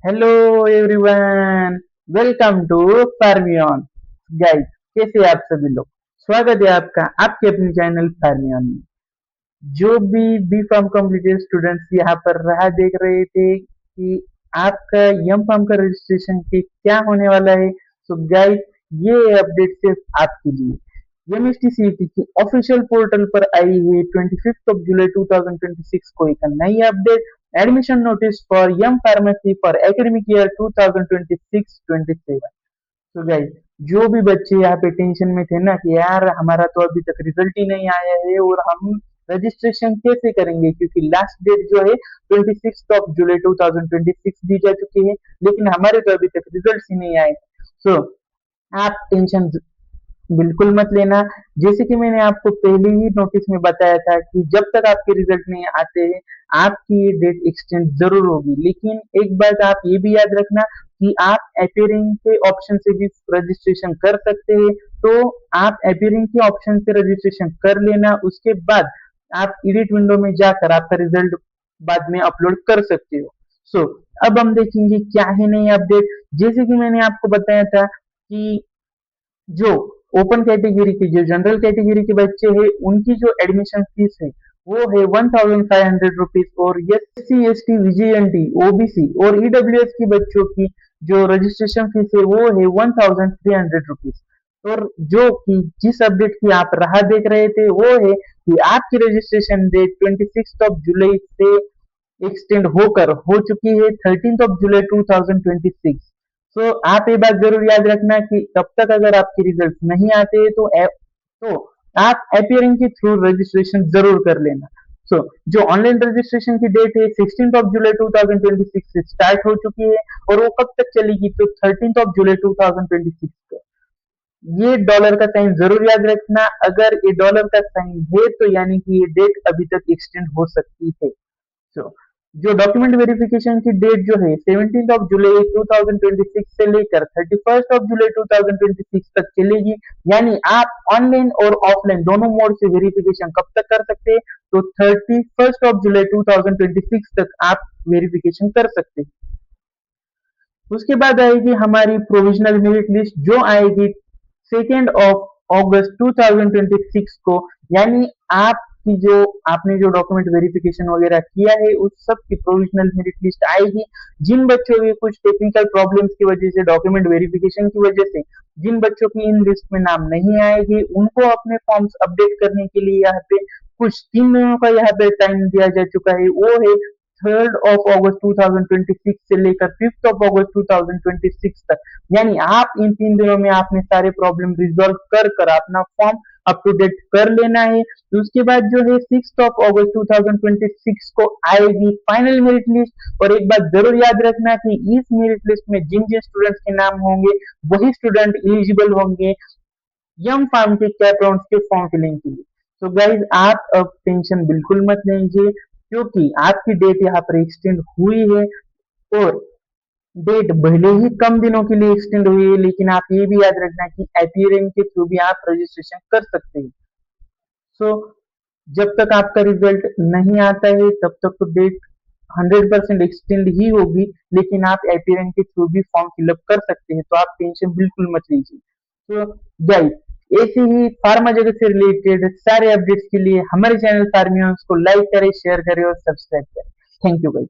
Hello everyone, welcome to Pharmian. Guys, कैसे हैं आप सभी लोग? स्वागत है आपका आपके अपने चैनल फार्मियन में। जो भी बी फार्म कम्प्लीटेड स्टूडेंट्स यहाँ पर राह देख रहे थे कि आपका यम फार्म का रजिस्ट्रेशन के क्या होने वाला है, तो गाइस ये अपडेट सिर्फ आपके लिए। एमएसटीसीईटी की ऑफिशियल पोर्टल पर आई है 25 जुलाई 2026 को एक नई update. Admission notice for M pharmacy for academic year 2026-27। तो गाइस, जो भी बच्चे यहाँ पे टेंशन में थे ना कि यार हमारा तो अभी तक रिजल्ट ही नहीं आया है और हम रजिस्ट्रेशन कैसे करेंगे, क्योंकि लास्ट डेट जो है 26 जुलाई 2026 दी जा चुकी है, लेकिन हमारे तो अभी तक रिजल्ट ही नहीं आए। सो आप टेंशन बिल्कुल मत लेना। जैसे कि मैंने आपको पहले ही नोटिस में बताया था कि जब तक आपके रिजल्ट नहीं आते हैं, आपकी ये डेट एक्सटेंड जरूर होगी। लेकिन एक बात आप ये भी याद रखना कि आप अपीयरिंग के ऑप्शन से भी रजिस्ट्रेशन कर सकते हैं। तो आप अपीयरिंग के ऑप्शन से रजिस्ट्रेशन कर लेना, उसके बाद आप एडिट विंडो में जाकर आपका रिजल्ट बाद में अपलोड कर सकते हो। सो अब हम देखेंगे क्या है नई अपडेट। जैसे कि मैंने आपको बताया था कि जो ओपन कैटेगरी के जो जनरल कैटेगरी के बच्चे हैं उनकी जो एडमिशन फीस है वो है 1500 रुपीज, और S C S T VGNT OBC और ईडब्ल्यूएस की बच्चों की जो रजिस्ट्रेशन फीस है वो है 1300 रुपीज। और जो कि जिस अपडेट की आप राह देख रहे थे वो है कि आपकी रजिस्ट्रेशन डेट 26 जुलाई से एक्सटेंड होकर हो चुकी है 13 जुलाई 2026। सो आप ये बात जरूर याद रखना कि तब तक अगर आपके रिजल्ट नहीं आते तो आप अपीयरिंग के थ्रू रजिस्ट्रेशन जरूर कर लेना। सो जो ऑनलाइन रजिस्ट्रेशन की डेट है 16 जुलाई 2026 से स्टार्ट हो चुकी है, और वो कब तक चलेगी तो 13 जुलाई 2026 को। ये डॉलर का साइन जरूर याद रखना। अगर ये डॉलर का साइन है तो यानी कि ये डेट अभी तक एक्सटेंड हो सकती है। सो जो डॉक्यूमेंट वेरिफिकेशन की डेट जो है 17 जुलाई 2026 से लेकर 31 जुलाई 2026 तक चलेगी। यानी आप ऑनलाइन और ऑफलाइन दोनों मोड से वेरिफिकेशन कब तक कर सकते हैं तो 31 जुलाई 2026 तक आप वेरिफिकेशन कर सकते हैं। उसके बाद आएगी हमारी प्रोविजनल मेरिट लिस्ट जो आएगी 2 अगस्त 2026 को। यानी आपकी जो आपने जो डॉक्यूमेंट वेरिफिकेशन वगैरह किया है उस सब की प्रोविजनल मेरिट लिस्ट आएगी। जिन बच्चों के कुछ टेक्निकल प्रॉब्लम्स की वजह से डॉक्यूमेंट वेरिफिकेशन की वजह से जिन बच्चों की इन लिस्ट में नाम नहीं आएगी उनको अपने फॉर्म्स अपडेट करने के लिए यहाँ पे कुछ 3 दिनों का यहाँ पे टाइम दिया जा चुका है। वो है 3 अगस्त 2026 से लेकर 5 अगस्त 2026 तक। यानी आप इन 3 दिनों में आपने सारे प्रॉब्लम रिजॉल्व कर कर अपना फॉर्म अप टू डेट कर लेना है। तो उसके बाद जो है 6 अगस्त 2026 को आएगी फाइनल मेरिट लिस्ट। और एक बात जरूर याद रखना कि इस मेरिट लिस्ट में जिन जिन स्टूडेंट्स के नाम होंगे वही स्टूडेंट एलिजिबल होंगे यम फार्म के कैप राउंड के फॉर्म फिलिंग के लिए। तो गाइज आप अब टेंशन बिल्कुल मत लीजिए, क्योंकि आपकी डेट यहाँ पर एक्सटेंड हुई है। और डेट भले ही कम दिनों के लिए एक्सटेंड हुई है, लेकिन आप ये भी याद रखना कि अपीयरिंग के थ्रू भी आप रजिस्ट्रेशन कर सकते हैं। सो जब तक आपका रिजल्ट नहीं आता है तब तक तो डेट 100% एक्सटेंड ही होगी, लेकिन आप अपीयरिंग के थ्रू भी फॉर्म फिलअप कर सकते हैं। तो आप टेंशन बिल्कुल मत लीजिए। तो गाइस, ऐसे ही फार्मा जगत से रिलेटेड सारे अपडेट्स के लिए हमारे चैनल फार्मियंस को लाइक करें, शेयर करें और सब्सक्राइब करें। Thank you guys.